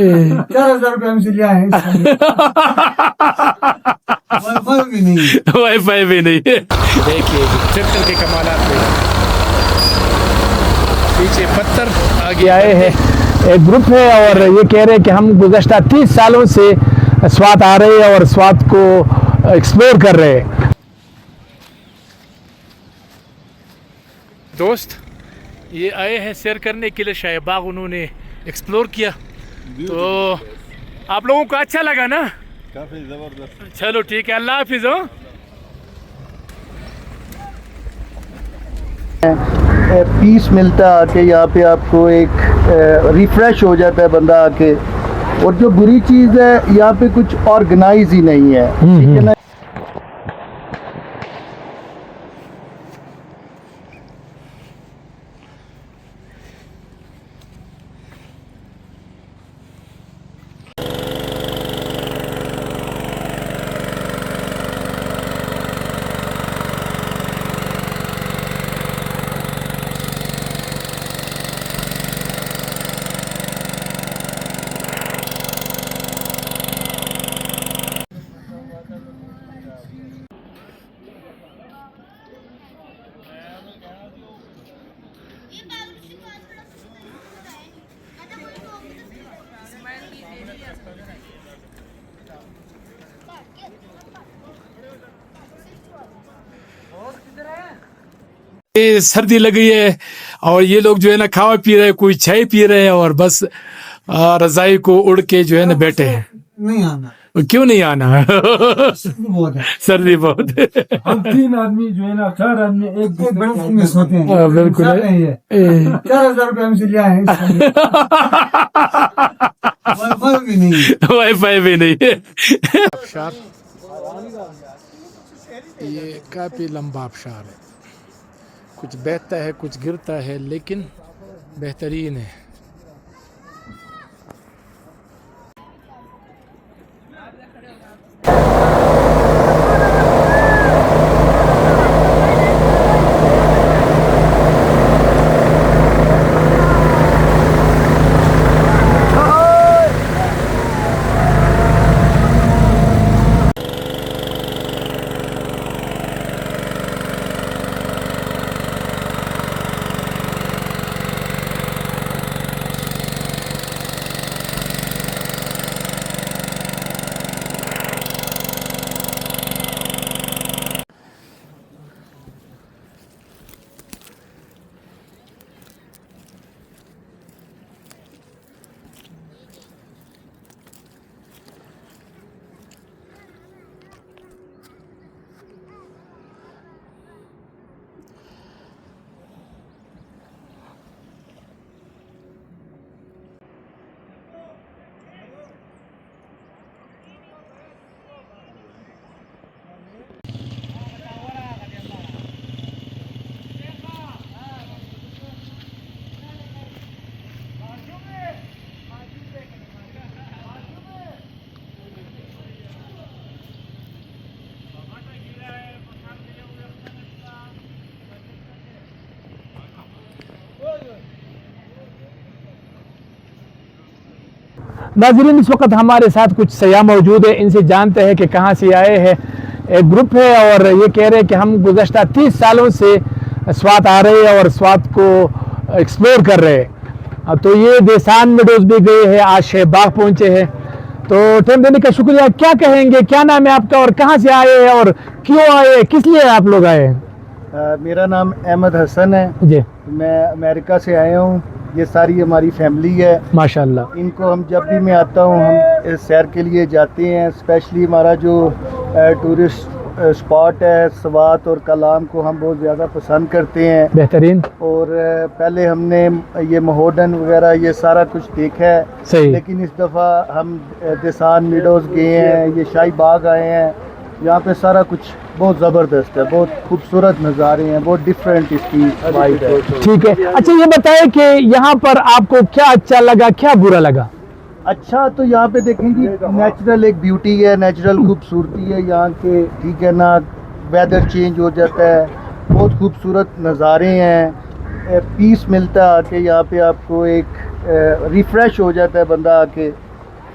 4,000 रुपये हमसे लिया है वाईफाई भी नहीं वाईफाई भी नहीं है। देखिए ट्रैक्टर के कमालात पीछे पत्थर आगे आए हैं, एक ग्रुप है और ये कह रहे हैं कि हम गुज़श्ता 30 सालों से स्वात आ रहे हैं और स्वात को एक्सप्लोर कर रहे हैं। दोस्त ये आए हैं सैर करने के लिए, शाही बाग उन्होंने एक्सप्लोर किया, तो आप लोगों को अच्छा लगा ना? काफी जबरदस्त। चलो ठीक है, अल्लाह हाफिज हो। पीस मिलता है आके यहाँ पे, आपको एक रिफ्रेश हो जाता है बंदा आके। और जो बुरी चीज़ है यहाँ पे कुछ ऑर्गेनाइज ही नहीं है, ठीक है ना। ये सर्दी लगी है और ये लोग जो है ना खावा पी रहे हैं, कोई चाय पी रहे हैं और बस रजाई को उड़ के जो है ना बैठे हैं। नहीं आना, क्यों नहीं आना? बहुत है। सर्दी बहुत है। हम 3 आदमी जो है ना, 4 आदमी एक बड़े रूम में सोते हैं। बिल्कुल। 4,000 रुपये हमसे लिया है वाईफाई भी नहीं वाईफाई भी नहीं है। आबशार ये काफी लंबा आबशार है, कुछ बहता है कुछ गिरता है, लेकिन बेहतरीन है। नाज़रीन, इस वक्त हमारे साथ कुछ सयाह मौजूद है, इनसे जानते हैं कि कहाँ से आए हैं। एक ग्रुप है और ये कह रहे हैं कि हम गुज़श्ता 30 सालों से स्वात आ रहे हैं और स्वात को एक्सप्लोर कर रहे हैं। तो ये देसान मेडोज भी गए हैं, आज शहबाग पहुँचे हैं। तो टाइम देने का शुक्रिया। क्या कहेंगे, क्या नाम है आपका और कहाँ से आए हैं और क्यों आए, किस लिए आप लोग आए हैं? मेरा नाम अहमद हसन है जी, मैं अमेरिका से आया हूँ। ये सारी हमारी फैमिली है माशाल्लाह। इनको हम जब भी मैं आता हूँ हम सैर के लिए जाते हैं। स्पेशली हमारा जो टूरिस्ट स्पॉट है स्वात और कलाम को हम बहुत ज़्यादा पसंद करते हैं। बेहतरीन। और पहले हमने ये महोडन वगैरह ये सारा कुछ देखा है, सही। लेकिन इस दफ़ा हम देसान मीडोज़ गए हैं, ये शाही बाग आए हैं। यहाँ पे सारा कुछ बहुत ज़बरदस्त है, बहुत खूबसूरत नज़ारे हैं, बहुत डिफरेंट इसकी वाइब है। ठीक है, अच्छा ये बताएं कि यहाँ पर आपको क्या अच्छा लगा, क्या बुरा लगा? अच्छा, तो यहाँ पे देखेंगे नेचुरल एक ब्यूटी है, नेचुरल खूबसूरती है यहाँ के, ठीक है ना। वेदर चेंज हो जाता है, बहुत खूबसूरत नज़ारे हैं, पीस मिलता है आके यहाँ पे, आपको एक रिफ़्रेश हो जाता है बंदा आके,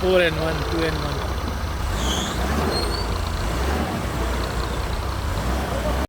4N1 2N1